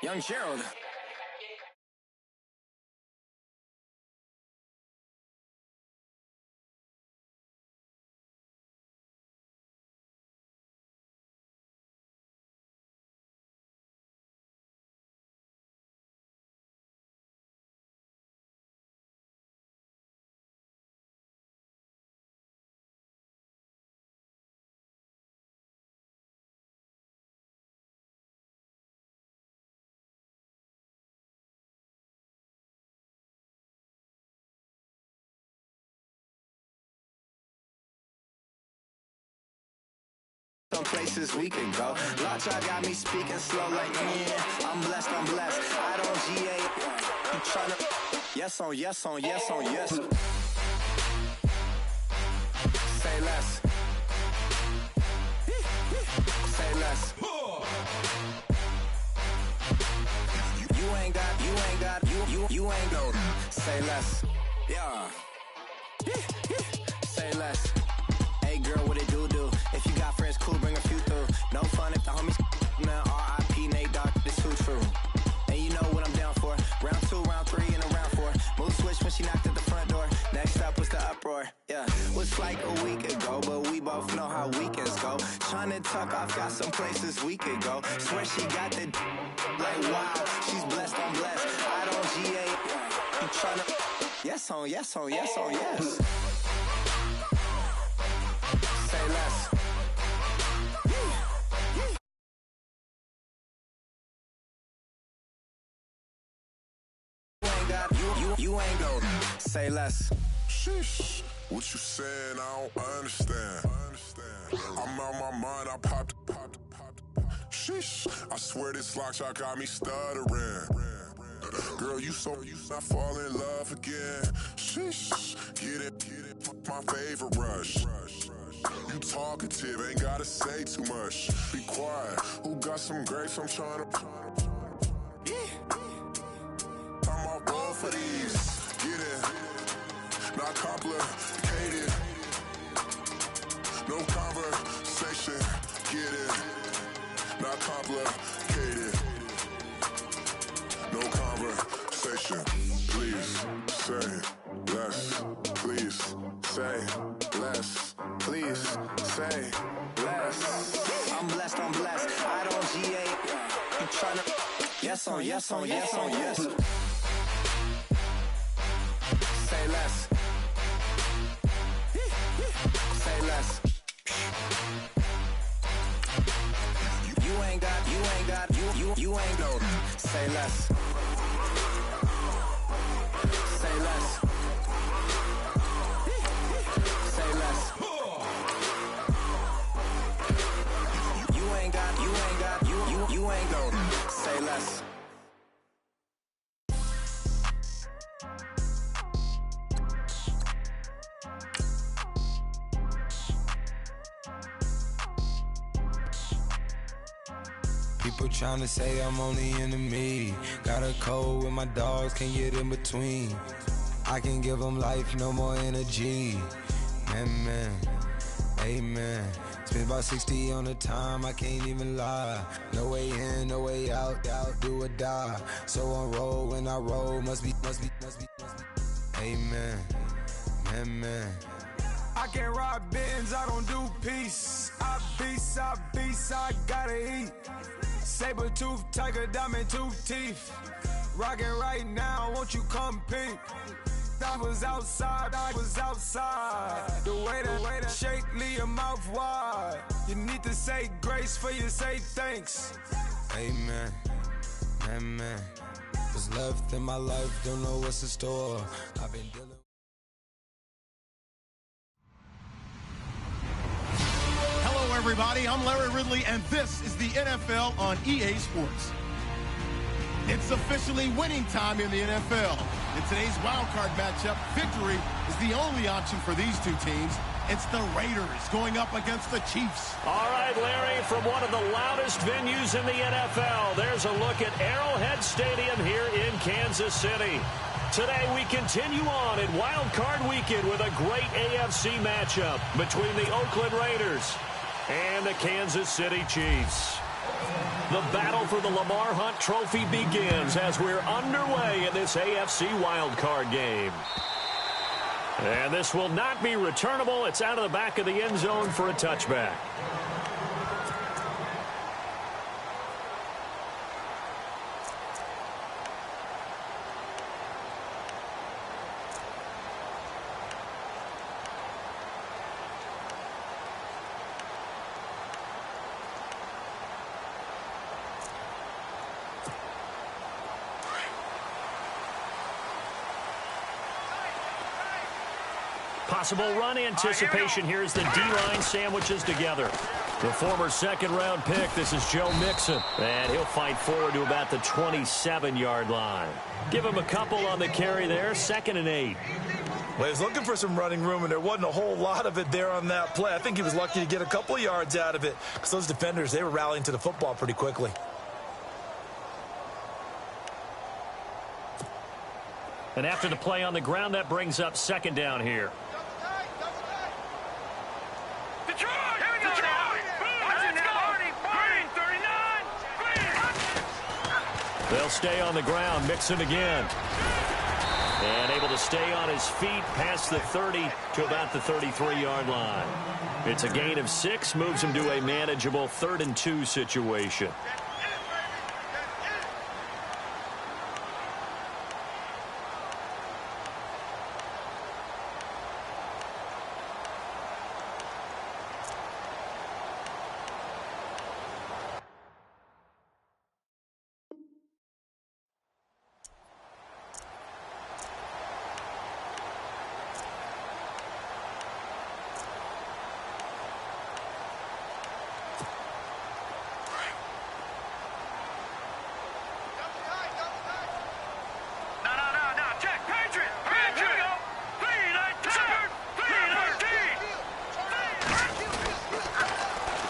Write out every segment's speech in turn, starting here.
Young Gerald. Some places we can go. Lot y'all got me speaking slow like yeah. I'm blessed, I don't GA. You tryna yes on yes on yes on yes. Say less. Say less. You ain't got you ain't go. Say less. Yeah. Say less. Hey girl, what it do? If you got friends, cool, bring a few through. No fun if the homies, man, R.I.P. Nate Dogg, this too true. And you know what I'm down for. Round 2, round 3, and a round 4. Mood switch when she knocked at the front door. Next up was the uproar, yeah. Was like a week ago, but we both know how weekends go. Tryna tuck off, got some places we could go. Swear she got the like wow, she's blessed, I'm blessed. I don't GA, you tryna yes on yes on yes on yes. Say less. You ain't go. Say less. Sheesh. What you saying? I don't understand. I'm out my mind. I popped. Sheesh. I swear this lock shot got me stuttering. Girl, you not fall in love again. Sheesh. Get it. My favorite rush. You talkative, ain't gotta say too much. Be quiet. Who got some grapes? I'm trying to. I'm all roll for these. Get it. Not complicated. No conversation. Get it. Not complicated. No conversation. Please say less. Please say less. Please say less. I'm blessed, I don't GA. You tryna yes on yes on yes on yes. Say less. Say less. You ain't got you ain't go. Say less. Say less. Say less. You ain't got you ain't go. Say less. People tryna say I'm only enemy. Got a code with my dogs, can't get in between. I can give them life, no more energy. Man, amen. Spent about 60 on the time, I can't even lie. No way in, no way out, do or die. So on roll, when I roll, must be. Amen, man. I can't ride Benz, I don't do peace. I beast, I gotta eat. Saber tooth, tiger, diamond tooth teeth. Rockin' right now, won't you come peep? I was outside. The way that shake, leave your mouth wide. You need to say grace for you say thanks. Amen, amen. What's left in my life, don't know what's in store. I've been dealing. Hello, everybody. I'm Larry Ridley, and this is the NFL on EA Sports. It's officially winning time in the NFL. In today's wildcard matchup, victory is the only option for these two teams. It's the Raiders going up against the Chiefs. All right, Larry, from one of the loudest venues in the NFL, there's a look at Arrowhead Stadium here in Kansas City. Today we continue on in Wild Card Weekend with a great AFC matchup between the Oakland Raiders and the Kansas City Chiefs. The battle for the Lamar Hunt Trophy begins as we're underway in this AFC wildcard game. And this will not be returnable. It's out of the back of the end zone for a touchback. Possible run anticipation here as the D-line sandwiches together. The former second-round pick, this is Joe Mixon. And he'll fight forward to about the 27-yard line. Give him a couple on the carry there, 2nd and 8. Well, he was looking for some running room, and there wasn't a whole lot of it there on that play. I think he was lucky to get a couple of yards out of it because those defenders, they were rallying to the football pretty quickly. And after the play on the ground, that brings up 2nd down here. They'll stay on the ground. Mixon again. And able to stay on his feet past the 30 to about the 33-yard line. It's a gain of 6, moves him to a manageable 3rd and 2 situation.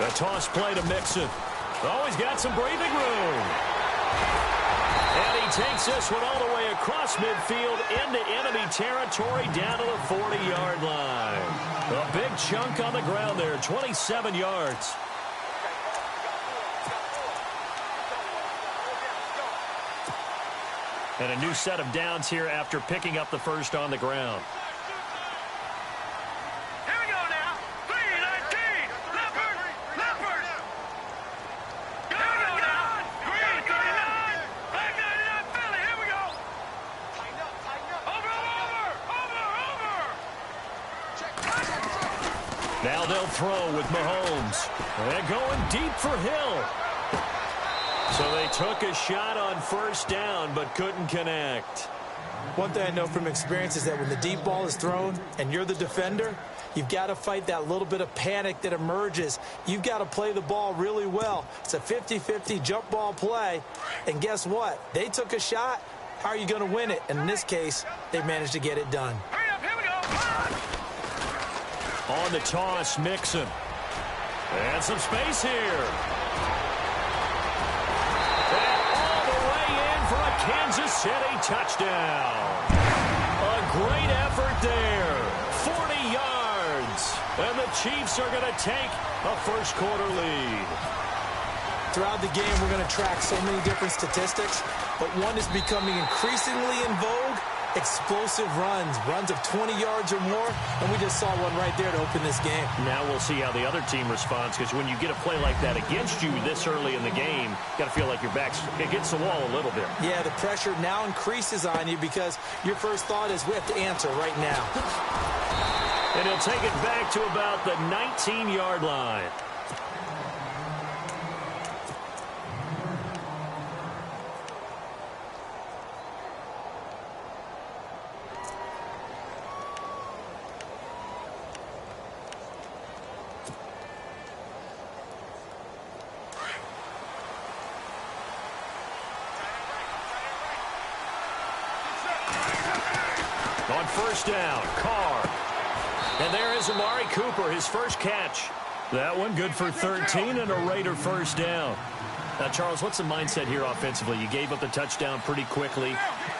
A toss play to Mixon. Oh, he's got some breathing room. And he takes this one all the way across midfield into enemy territory down to the 40-yard line. A big chunk on the ground there, 27 yards. And a new set of downs here after picking up the first on the ground. Now they'll throw with Mahomes. They're going deep for Hill. So they took a shot on 1st down but couldn't connect. One thing I know from experience is that when the deep ball is thrown and you're the defender, you've got to fight that little bit of panic that emerges. You've got to play the ball really well. It's a 50-50 jump ball play. And guess what? They took a shot. How are you going to win it? And in this case, they managed to get it done. On the toss, Mixon. And some space here. And all the way in for a Kansas City touchdown. A great effort there. 40 yards. And the Chiefs are going to take a first-quarter lead. Throughout the game, we're going to track so many different statistics, but one is becoming increasingly in vogue. Explosive runs of 20 yards or more, and we just saw one right there to open this game. Now we'll see how the other team responds, because when you get a play like that against you this early in the game, you got to feel like your back's against the wall a little bit. Yeah, the pressure now increases on you because your first thought is we have to answer right now. And he'll take it back to about the 19-yard line. On 1st down, Carr. And there is Amari Cooper, his first catch. That one good for 13 and a Raider 1st down. Now, Charles, what's the mindset here offensively? You gave up the touchdown pretty quickly.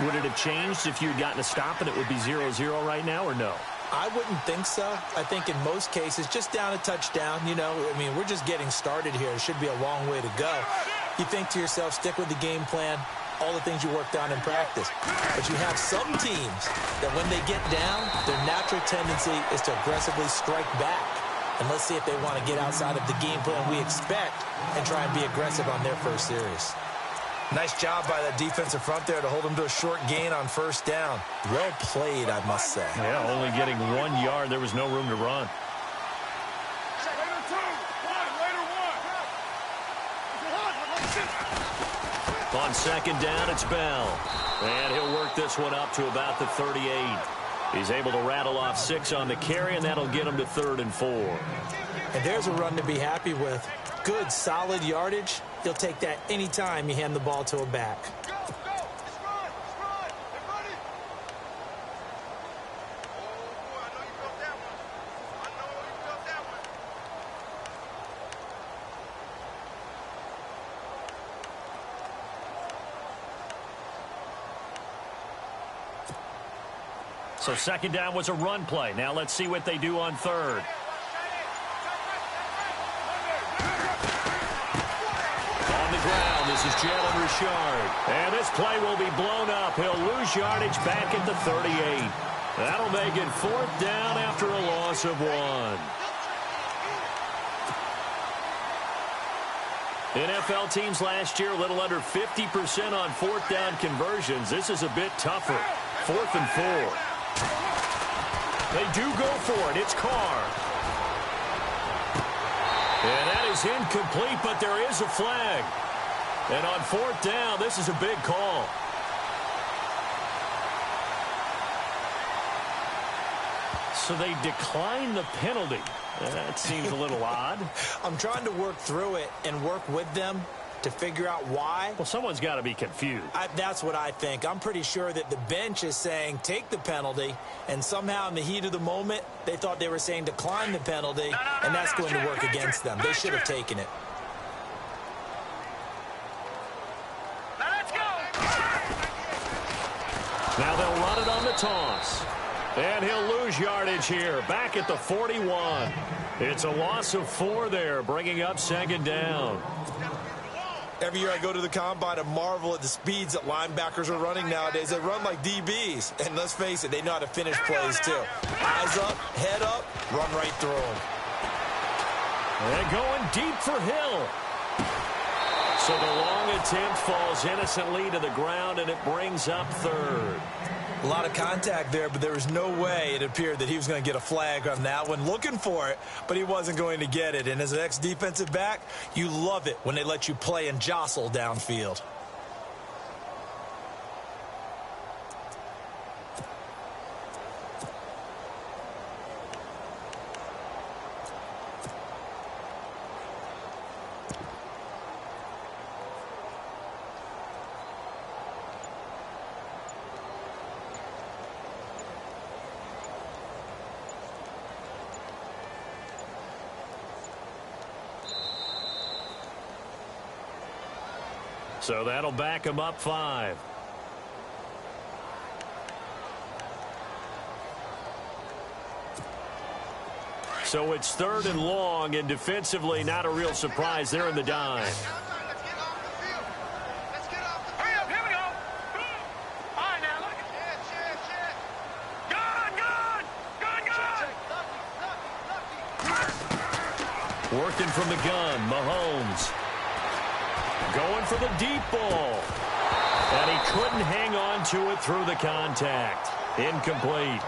Would it have changed if you had gotten a stop and it would be 0-0 right now, or no? I wouldn't think so. I think in most cases, just down a touchdown, you know, I mean, we're just getting started here. It should be a long way to go. You think to yourself, stick with the game plan, all the things you worked on in practice. But you have some teams that when they get down, their natural tendency is to aggressively strike back. And let's see if they want to get outside of the game plan we expect and try and be aggressive on their first series. Nice job by that defensive front there to hold them to a short gain on first down. Well played, I must say. Yeah, only getting 1 yard. There was no room to run. On second down, it's Bell. And he'll work this one up to about the 38. He's able to rattle off 6 on the carry, and that'll get him to 3rd and 4. And there's a run to be happy with. Good, solid yardage. He'll take that anytime you hand the ball to a back. So second down was a run play. Now let's see what they do on third. On the ground, this is Jalen Richard. And this play will be blown up. He'll lose yardage back at the 38. That'll make it 4th down after a loss of 1. NFL teams last year, a little under 50% on 4th down conversions. This is a bit tougher. 4th and 4. They do go for it. It's Carr. And that is incomplete, but there is a flag. And on 4th down, this is a big call. So they decline the penalty. That seems a little odd. I'm trying to work through it and work with them to figure out why. Well, someone's got to be confused. That's what I think. I'm pretty sure that the bench is saying take the penalty, and somehow in the heat of the moment, they thought they were saying decline the penalty, and that's going to work against them. They should have taken it. Now they'll run it on the toss. And he'll lose yardage here, back at the 41. It's a loss of 4 there, bringing up second down. Every year I go to the combine and marvel at the speeds that linebackers are running nowadays. They run like DBs. And let's face it, they know how to finish plays too. Eyes up, head up, run right through them. And going deep for Hill. So the long attempt falls innocently to the ground, and it brings up 3rd. A lot of contact there, but there was no way it appeared that he was going to get a flag on that one. Looking for it, but he wasn't going to get it. And as an ex-defensive back, you love it when they let you play and jostle downfield. So that'll back him up 5. So it's 3rd and long, and defensively not a real surprise. They're in the dime. Working from the gun, Mahomes. Going for the deep ball. And he couldn't hang on to it through the contact. Incomplete.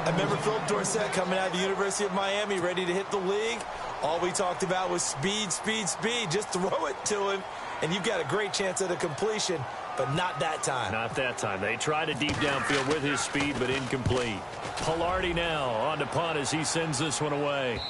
I remember Philip Dorsett coming out of the University of Miami ready to hit the league. All we talked about was speed, speed, speed. Just throw it to him, and you've got a great chance at a completion, but not that time. Not that time. They tried a deep downfield with his speed, but incomplete. Pilardi now on to punt as he sends this one away.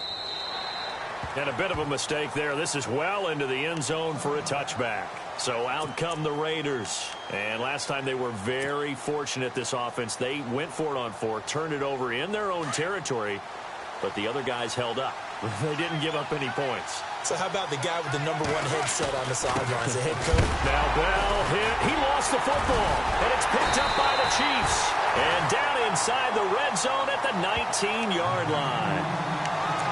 And a bit of a mistake there. This is well into the end zone for a touchback. So out come the Raiders. And last time they were very fortunate, this offense. They went for it on 4, turned it over in their own territory, but the other guys held up. They didn't give up any points. So how about the guy with the #1 headset on the sidelines, the head coach? Now Bell hit. He lost the football, and it's picked up by the Chiefs. And down inside the red zone at the 19-yard line.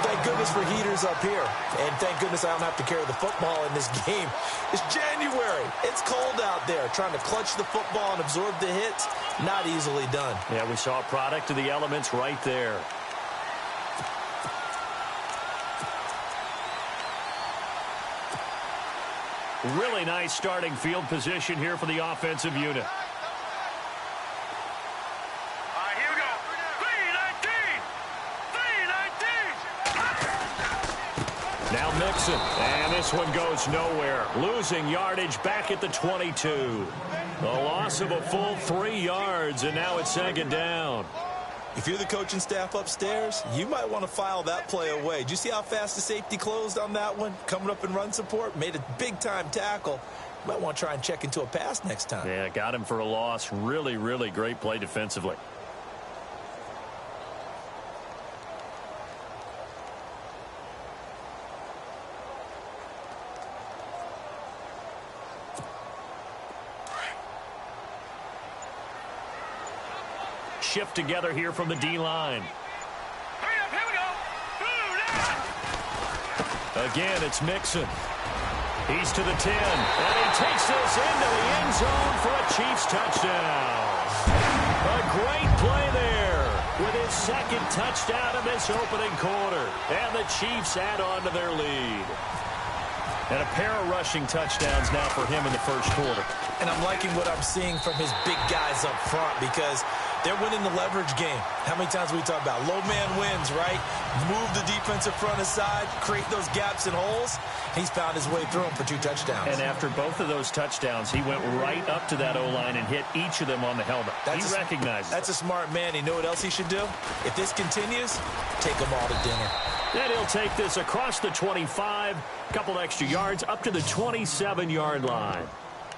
Thank goodness for heaters up here. And thank goodness I don't have to carry the football in this game. It's January. It's cold out there. Trying to clutch the football and absorb the hits, not easily done. Yeah, we saw a product of the elements right there. Really nice starting field position here for the offensive unit. Here we go. 3-19. Now Mixon, and this one goes nowhere. Losing yardage back at the 22. The loss of a full 3 yards, and now it's second down. If you're the coaching staff upstairs, you might want to file that play away. Did you see how fast the safety closed on that one? Coming up in run support, made a big-time tackle. You might want to try and check into a pass next time. Yeah, got him for a loss. Really, really great play defensively. Shift together here from the D-line. Hurry up, here we go. Again, it's Mixon. He's to the 10, and he takes this into the end zone for a Chiefs touchdown. A great play there with his second touchdown of this opening quarter. And the Chiefs add on to their lead. And a pair of rushing touchdowns now for him in the first quarter. And I'm liking what I'm seeing from his big guys up front because they're winning the leverage game. How many times we talk about low man wins, right? Move the defensive front aside, create those gaps and holes. He's found his way through them for 2 touchdowns. And after both of those touchdowns, he went right up to that O-line and hit each of them on the helmet. He recognized it. That's a smart man. You know what else he should do? If this continues, take them all to dinner. Then he'll take this across the 25, a couple extra yards, up to the 27-yard line.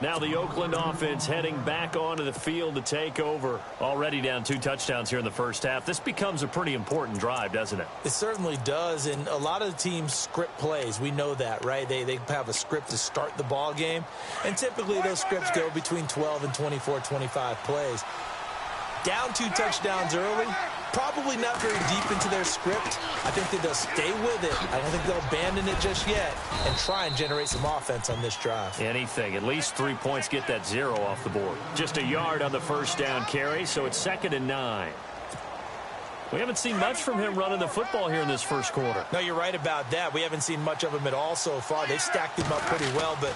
Now the Oakland offense heading back onto the field to take over. Already down 2 touchdowns here in the first half. This becomes a pretty important drive, doesn't it? It certainly does, and a lot of the teams script plays. We know that, right? They have a script to start the ball game, and typically those scripts go between 12 and 24, 25 plays. Down 2 touchdowns early, probably not very deep into their script. I think that they'll stay with it. I don't think they'll abandon it just yet and try and generate some offense on this drive. Anything. At least 3 points, get that 0 off the board. Just a yard on the first down carry, so it's 2nd and 9. We haven't seen much from him running the football here in this first quarter. No, you're right about that. We haven't seen much of him at all so far. They've stacked him up pretty well, but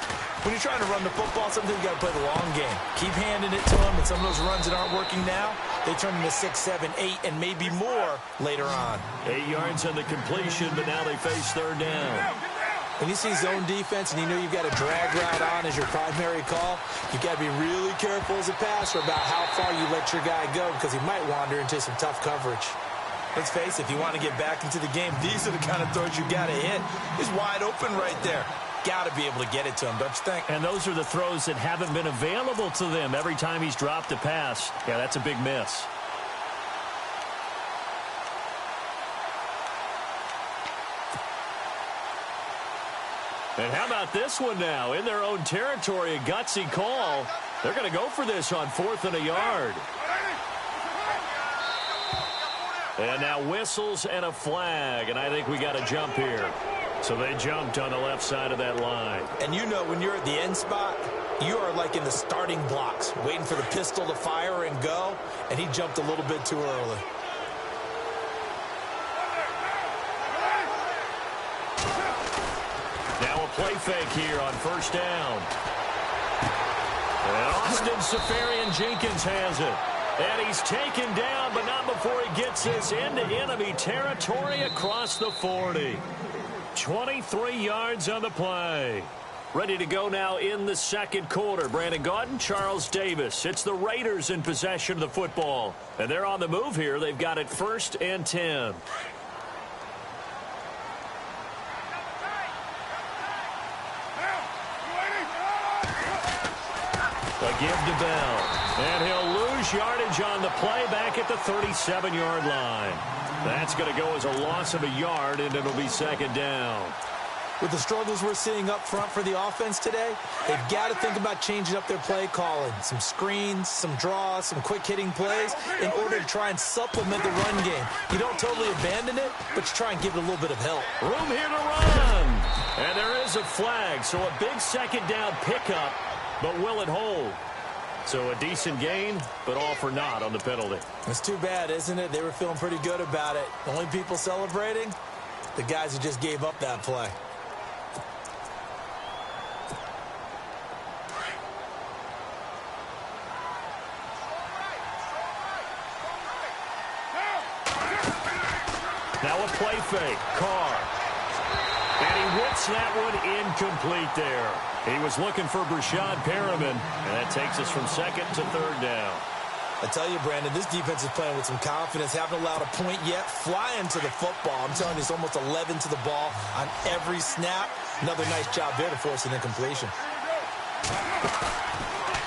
when you're trying to run the football, sometimes you got to play the long game. Keep handing it to him, and some of those runs that aren't working now, they turn into 6, 7, 8, and maybe more later on. 8 yards on the completion, but now they face 3rd down. When you see zone defense and you know you've got a drag route on as your primary call, you've got to be really careful as a passer about how far you let your guy go because he might wander into some tough coverage. Let's face it, if you want to get back into the game, these are the kind of throws you got to hit. He's wide open right there. Got to be able to get it to him, don't you think? And those are the throws that haven't been available to them every time he's dropped a pass. Yeah, that's a big miss. And how about this one now? In their own territory, a gutsy call. They're going to go for this on 4th and a yard. And now whistles and a flag, and I think we got a jump here. So they jumped on the left side of that line. And you know when you're at the end spot, you are like in the starting blocks, waiting for the pistol to fire and go, and he jumped a little bit too early. Now a play fake here on 1st down. And Austin Safarian-Jenkins has it. And he's taken down, but not before he gets this into enemy territory across the 40. 23 yards on the play. Ready to go now in the second quarter. Brandon Gaudin, Charles Davis. It's the Raiders in possession of the football. And they're on the move here. They've got it 1st and 10. A give to Bell. And he'll lose yardage on the play back at the 37-yard line. That's going to go as a loss of a yard, and it'll be second down. With the struggles we're seeing up front for the offense today, they've got to think about changing up their play calling. Some screens, some draws, some quick-hitting plays in order to try and supplement the run game. You don't totally abandon it, but you try and give it a little bit of help. Room here to run. And there is a flag, so a big second down pickup, but will it hold? So a decent gain, but all for naught on the penalty. It's too bad, isn't it? They were feeling pretty good about it. The only people celebrating, the guys who just gave up that play. Now a play fake. Carr. And he whips that one incomplete there. He was looking for Brashad Perriman, and that takes us from second to third down. I tell you, Brandon, this defense is playing with some confidence. Haven't allowed a point yet. Flying to the football. I'm telling you, it's almost 11 to the ball on every snap. Another nice job there to force an incompletion.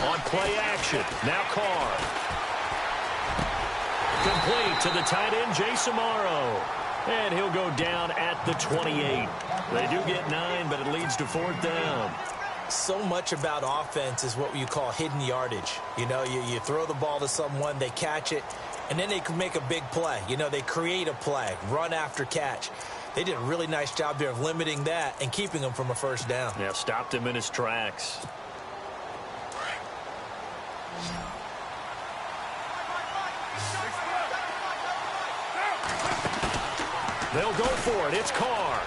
On play action. Now Carr. Complete to the tight end, Jason Morrow. And he'll go down at the 28. They do get 9, but it leads to fourth down. So much about offense is what you call hidden yardage. You know, you throw the ball to someone, they catch it, and then they can make a big play. You know, they create a play, run after catch. They did a really nice job there of limiting that and keeping him from a first down. Yeah, stopped him in his tracks. They'll go for it. It's Carr.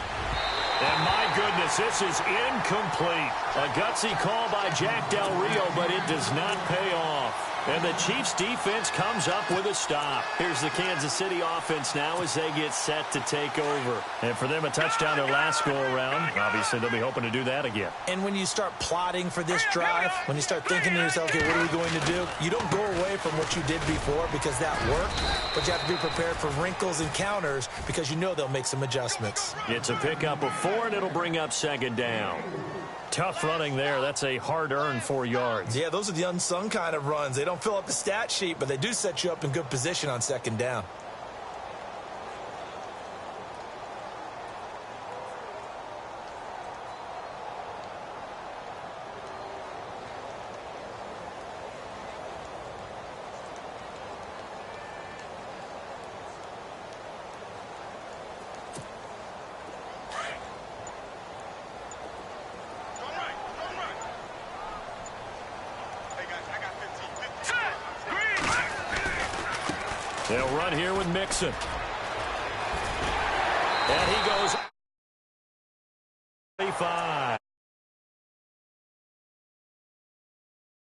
And my goodness, this is incomplete. A gutsy call by Jack Del Rio, but it does not pay off. And the Chiefs defense comes up with a stop. Here's the Kansas City offense now as they get set to take over. And for them, a touchdown their last go-around. Obviously, they'll be hoping to do that again. And when you start plotting for this drive, when you start thinking to yourself, okay, what are we going to do? You don't go away from what you did before because that worked, but you have to be prepared for wrinkles and counters because you know they'll make some adjustments. It's a pickup of 4, and it'll bring up second down. Tough running there. That's a hard-earned 4 yards. Yeah, those are the unsung kind of runs. They don't fill up the stat sheet, but they do set you up in good position on second down. They'll run here with Mixon. And he goes 35.